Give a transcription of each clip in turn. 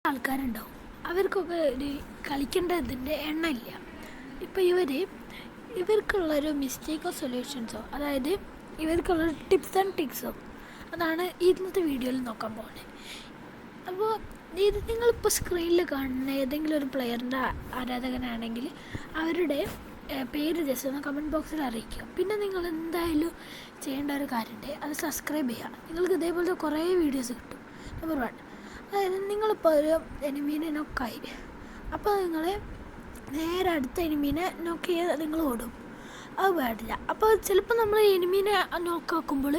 ആൾക്കാരുണ്ടാവും. അവർക്കൊക്കെ ഒരു കളിക്കേണ്ടതിൻ്റെ എണ്ണമില്ല. ഇപ്പോൾ ഇവർക്കുള്ളൊരു മിസ്റ്റേക്കോ സൊല്യൂഷൻസോ, അതായത് ഇവർക്കുള്ളൊരു ടിപ്സ് ആൻഡ് ട്രിക്സോ അതാണ് ഇന്നത്തെ വീഡിയോയിൽ നോക്കാൻ പോകുന്നത്. അപ്പോൾ ഇത് നിങ്ങളിപ്പോൾ സ്ക്രീനിൽ കാണുന്ന ഏതെങ്കിലും ഒരു പ്ലെയറിൻ്റെ ആരാധകനാണെങ്കിൽ അവരുടെ പേര് ജസ്റ്റ് ഒന്ന് കമൻറ്റ് ബോക്സിൽ അറിയിക്കുക. പിന്നെ നിങ്ങൾ എന്തായാലും ചെയ്യേണ്ട ഒരു കാര്യമുണ്ട്, അത് സബ്സ്ക്രൈബ് ചെയ്യുക. നിങ്ങൾക്ക് ഇതേപോലത്തെ കുറേ വീഡിയോസ് കിട്ടും. നമ്പർ 1, അതായത് നിങ്ങളിപ്പോൾ ഒരു എനിമീനെ നോക്കായി, അപ്പോൾ നിങ്ങൾ നേരെ അടുത്ത എനിമീനെ നോക്ക് ചെയ്ത് നിങ്ങൾ ഓടും. അത് പാടില്ല. അപ്പോൾ ചിലപ്പോൾ നമ്മൾ എനിമീനെ നോക്കാക്കുമ്പോൾ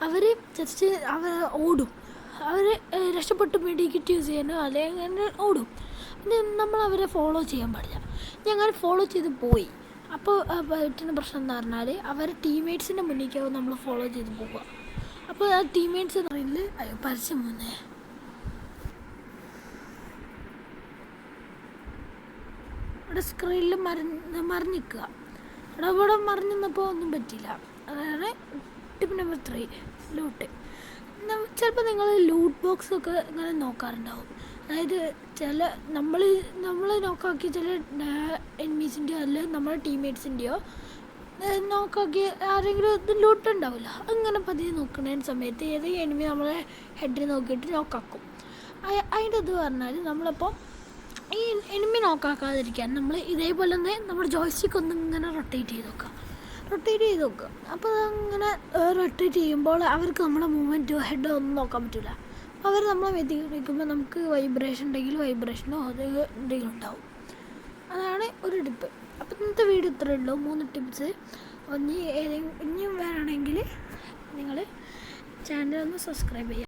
അവർ ജസ്റ്റ് ഓടും, അവർ രക്ഷപ്പെട്ട് മെഡിക്കിറ്റ് യൂസ് ചെയ്യാനോ അല്ലെങ്കിൽ ഓടും. പിന്നെ നമ്മൾ അവരെ ഫോളോ ചെയ്യാൻ പാടില്ല. ഞങ്ങൾ ഫോളോ ചെയ്ത് പോയി. അപ്പോൾ പറ്റുന്ന പ്രശ്നം എന്ന് പറഞ്ഞാൽ അവർ ടീംമേറ്റ്സിൻ്റെ മുന്നിലേക്കാവും നമ്മൾ ഫോളോ ചെയ്ത് പോവുക. അപ്പോൾ ആ ടീംമേറ്റ്സ് എന്ന് പറയുന്നത് പരസ്യം വന്നേ അവിടെ സ്ക്രീനിൽ മറിഞ്ഞിക്കുക. അവിടെ മറിഞ്ഞ് നിന്നപ്പോൾ ഒന്നും പറ്റില്ല. അതാണ് ടിപ്പ് നമ്പർ 3, ലൂട്ട്. ചിലപ്പോൾ നിങ്ങൾ ലൂട്ട് ബോക്സൊക്കെ ഇങ്ങനെ നോക്കാറുണ്ടാവും. അതായത് നമ്മൾ നോക്കാക്കിയ ചില എനിമീസിൻ്റെയോ അല്ലെങ്കിൽ നമ്മുടെ ടീംമേറ്റ്സിൻ്റെയോ നോക്കാക്കി ആരെങ്കിലും ഇത് ലൂട്ട് ഉണ്ടാവില്ല. അങ്ങനെ പതിയെ നോക്കുന്ന സമയത്ത് ഏതെങ്കിലും എനിമി നമ്മളെ ഹെഡിൽ നോക്കിയിട്ട് നോക്കാക്കും. അതിൻ്റെ ഇത് പറഞ്ഞാൽ നമ്മളിപ്പോൾ ഈ എനിമി നോക്കാക്കാതിരിക്കാൻ നമ്മൾ ഇതേപോലെ തന്നെ നമ്മുടെ ജോയ്സ്റ്റിക്ക് ഒന്ന് ഇങ്ങനെ റൊട്ടേറ്റ് ചെയ്ത് നോക്കുക. അപ്പോൾ അതങ്ങനെ റൊട്ടേറ്റ് ചെയ്യുമ്പോൾ അവർക്ക് നമ്മുടെ മൂവ്മെൻറ്റോ ഹെഡോ ഒന്നും നോക്കാൻ പറ്റില്ല. അവർ നമ്മളെ വ്യതിരിക്കുമ്പോൾ നമുക്ക് വൈബ്രേഷൻ ഉണ്ടെങ്കിൽ വൈബ്രേഷനോ അത് എന്തെങ്കിലും ഉണ്ടാവും. അതാണ് ഒരു ടിപ്പ്. അപ്പോൾ ഇന്നത്തെ വീഡിയോ ഇത്രയേ ഉള്ളൂ. 3 ടിപ്സ്. ഇനിയും വേണമെങ്കിൽ നിങ്ങൾ ചാനൽ ഒന്ന് സബ്സ്ക്രൈബ് ചെയ്യുക.